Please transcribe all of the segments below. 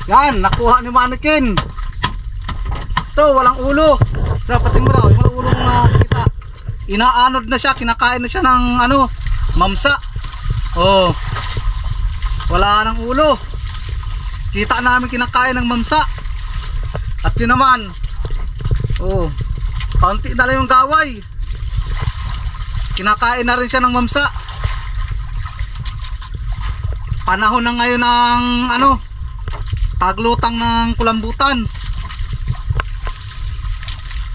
Yan, nakuha ni Mannequin. Ito, walang ulo. Dapat mo daw, walang ulong nakita. Inaanod na siya, kinakain na siya ng ano, mamsa. Oh. Wala nang ulo. Kita namin kinakain ng mamsa. At yun naman. Oh. Kaunti na lang yung gaway. Kinakain na rin siya ng mamsa. Panahon na ngayon ng ano, taglutang ng kulambutan.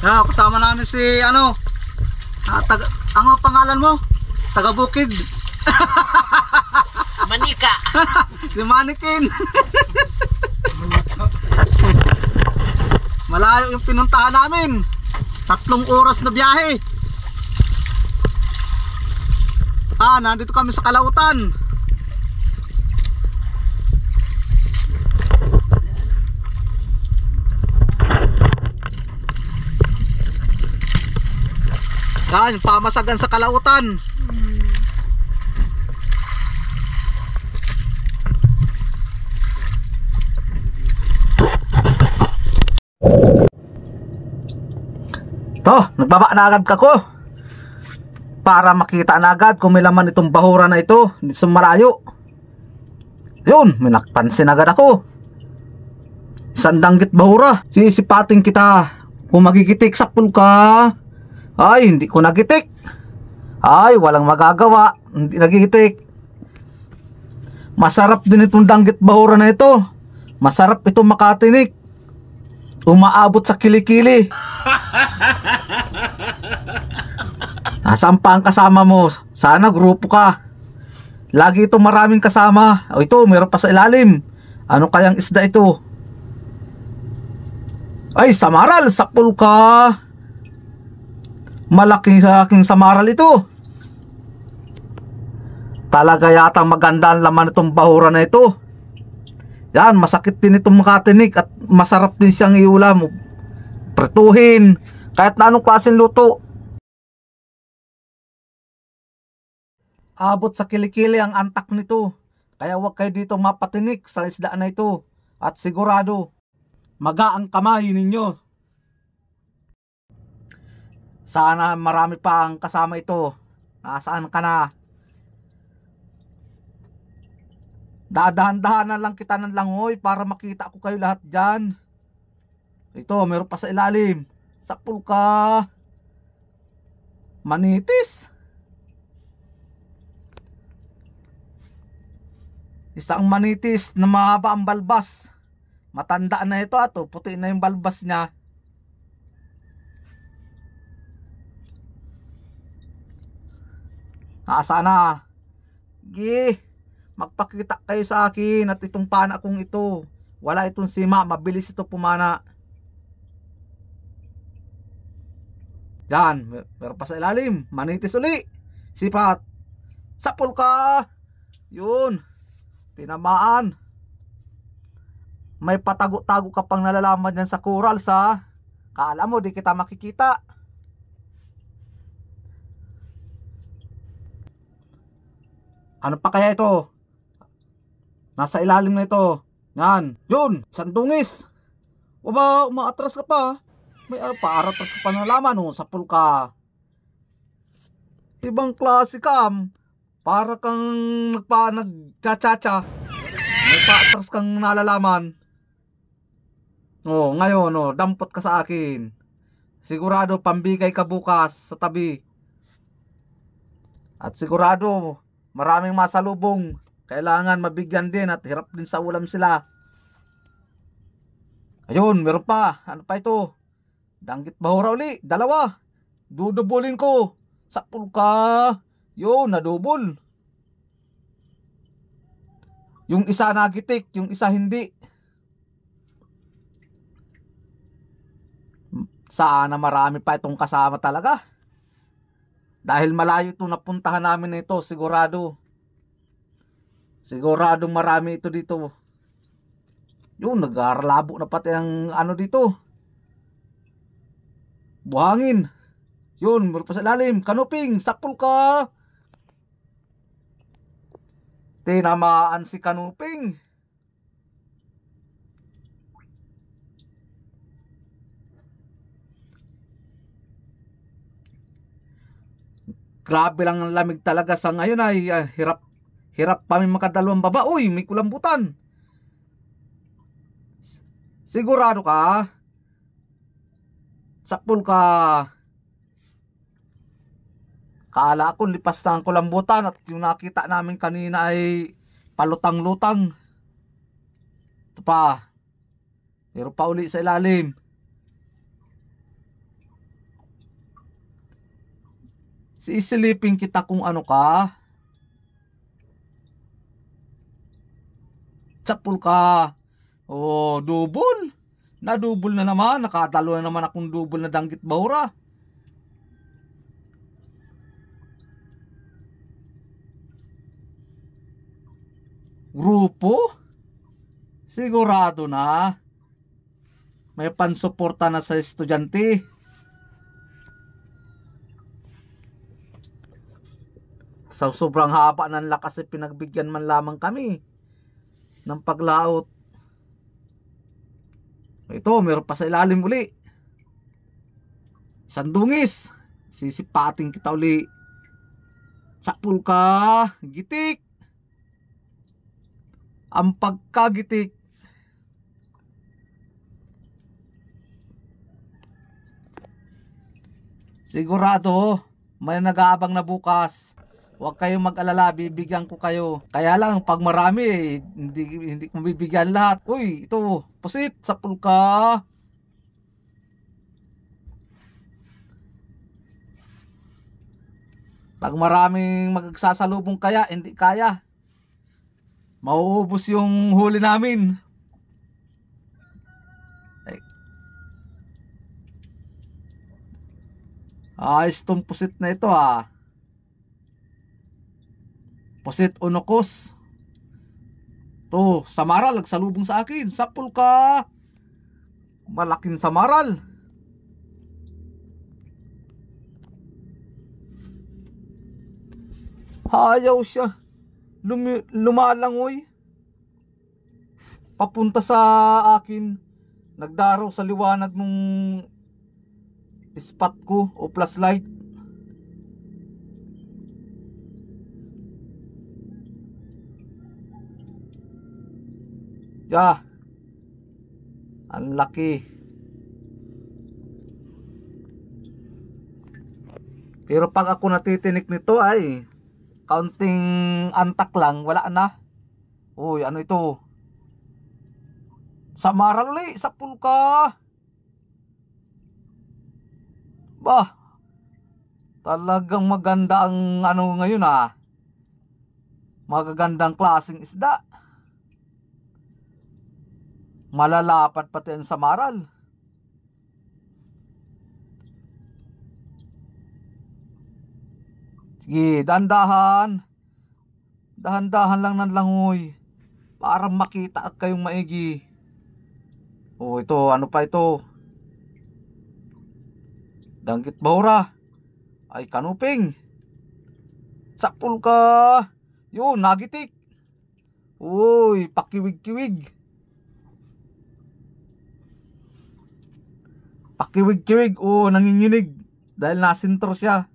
Yeah, kasama namin si ano, ang pangalan mo? Taga Bukid. Manika. Si Mannequin. Malayo yung pinuntahan namin. 3 oras na biyahe. Nandito kami sa Kalautan. Yan, pamasagan sa Kalautan. Nagbaba na agad ako para makita na agad kung may laman itong bahura na ito dito sa malayo. Yun, may nakpansin agad ako. Isang danggit bahura. Sisipating kita kung magigitik sa pulka. Ay, hindi ko nagitik. Ay, walang magagawa. Hindi nagigitik. Masarap din itong danggit bahura na ito. Masarap itong makatinik. Umaabot sa kilikili. Nasaan pa ang kasama mo? Sana grupo ka. Lagi ito maraming kasama. O ito, meron pa sa ilalim. Ano kayang isda ito? Ay, samaral sa pulka. Malaking sa aking samaral ito. Talaga yata maganda ang laman itong bahura na ito. Yan, masakit din itong makatinik at masarap din siyang iulam. Pretuhin, kahit na anong klaseng luto. Abot sa kilikili ang antak nito. Kaya huwag kayo dito mapatinik sa isda na ito. At sigurado, maga ang kamay ninyo. Sana marami pa ang kasama ito. Nasaan ka na? Dadahan-dahan na lang kita ng langoy para makita ko kayo lahat dyan. Ito, meron pa sa ilalim. Sa pulka. Manitis. Isang manitis na mahaba ang balbas. Matanda na ito ato. Puti na yung balbas niya. Sana. Magpakita kayo sa akin at itong pana kong ito. Wala itong sima. Mabilis ito pumana. Yan. Meron pa sa ilalim. Manitis uli. Sipat. Sa pulka. Yun. Tinamaan. May patago-tago ka pang nalalaman yan sa coral sa. Kala mo di kita makikita. Ano pa kaya ito? Nasa ilalim na ito. Yan. Yun. Sandungis. Waba, umaatras ka pa. May paaratras ka pa nalaman sa pulka. Ibang klase ka. Para kang nagcha-cha-cha. May paatras kang nalalaman. Ngayon, dampot ka sa akin. Sigurado pambigay ka bukas sa tabi. At sigurado maraming masalubong. Kailangan mabigyan din at hirap din sa ulam sila. Ayun, meron pa. Ano pa ito? Danggit bahura uli. 2. Dudubulin ko. Sa pulka. Yun, nadubol. Yung isa nagitik, yung isa hindi. Sana marami pa itong kasama talaga. Dahil malayo ito napuntahan namin na ito, sigurado. Siguradong marami ito dito. Yun, nag-aarlabo na pati ang ano dito. Buhangin. Yun, meron pa sa lalim. Kanuping, sapul ka. Tinamaan si kanuping. Grabe lang ang lamig talaga sa ngayon ay hirap pa may makadalawang baba. Uy, may kulambutan. Sigurado ka? Sakpol ka. Kala ko lipas na ang kulambutan at yung nakita namin kanina ay palutang-lutang. Ito pa. Meron pa uli sa ilalim. Sisilipin kita kung ano ka. Sapul ka. Oh, double. Na-double na naman. Nakatalo na naman akong double na danggit bahura. Grupo? Sigurado na. May pansuporta na sa estudyante. Sa sobrang haba ng lakas ay pinagbigyan man lamang kami ng paglaot. Ito, meron pa sa ilalim uli. Isang dungis. Sisipating kita uli. Sapul ka. Gitik. Ang pagkagitik. Sigurado, may nag-aabang na bukas. Huwag kayong mag-alala, bibigyan ko kayo. Kaya lang, pag marami, hindi ko bibigyan lahat. Uy, ito, pusit, sapul ka. Pag maraming magsasalubong kaya, hindi kaya. Mauubos yung huli namin. Ayos tong pusit na ito ha. Pusit unokos. To, samaral, nagsalubong sa akin. Sapul ka. Malaking samaral. Hayaw siya. Lumalangoy. Papunta sa akin. Nagdaraw sa liwanag nung spot ko o flashlight. Yeah. Ang laki. Pero pag ako natitinik nito ay kaunting antak lang, wala na. Uy, ano ito? Samaral uli, sapul ka. Bah, talagang maganda ang ano ngayon ah. Magagandang klaseng isda. Malalapat pati ang samaral. Sige, dahan-dahan. Dahan-dahan lang ng langoy. Para makita kayong maigi. Oh, ito, ano pa ito? Danggit bahura. Ay, kanuping. Sapul ka. Yun, nagitik. Uy, pakiwig-kiwig. Pakiwig-kiwig. Oh, nanginginig. Dahil nasintro siya.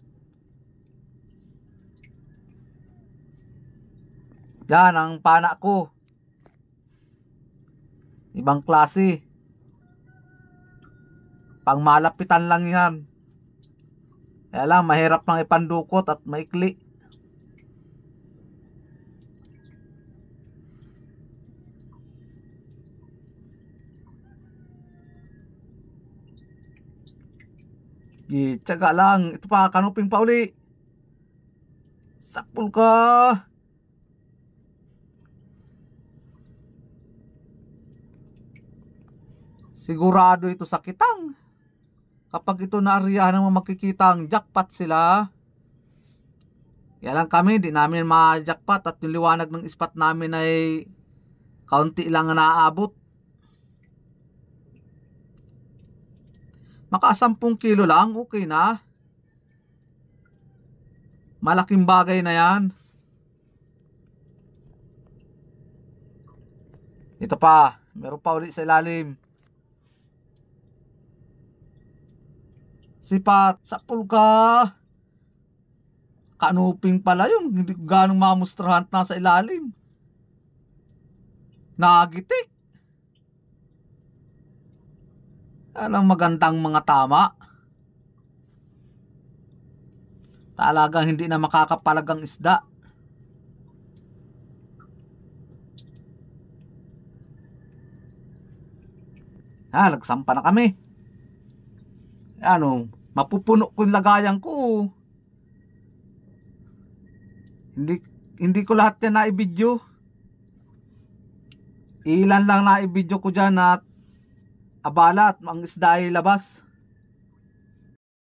Yan ang pana ko. Ibang klase. Pang malapitan lang yan. Kaya lang mahirap nang ipandukot at maikli. Tsaga lang. Ito pa, kanuping pa uli. Sapul ka. Sigurado ito sa kitang. Kapag ito naariyahan naman makikita ang jackpot sila. Kaya lang kami, di namin ma-jackpot at yung liwanag ng spot namin ay kaunti lang na naaabot. Maka 10 kilo lang, okay na. Malaking bagay na yan. Ito pa, meron pa ulit sa ilalim. Sipat, sapul ka. kanuping pala yun. Hindi ko ganong mamustrahan na sa ilalim. Nagitik. Anong magandang mga tama. Talagang hindi na makakapalagang isda. Nagsampa na kami. Mapupuno ko yung lagayan ko. Hindi ko lahat yan na-i-video. Ilan lang na-i-video ko dyan at abala at ang isda ay labas.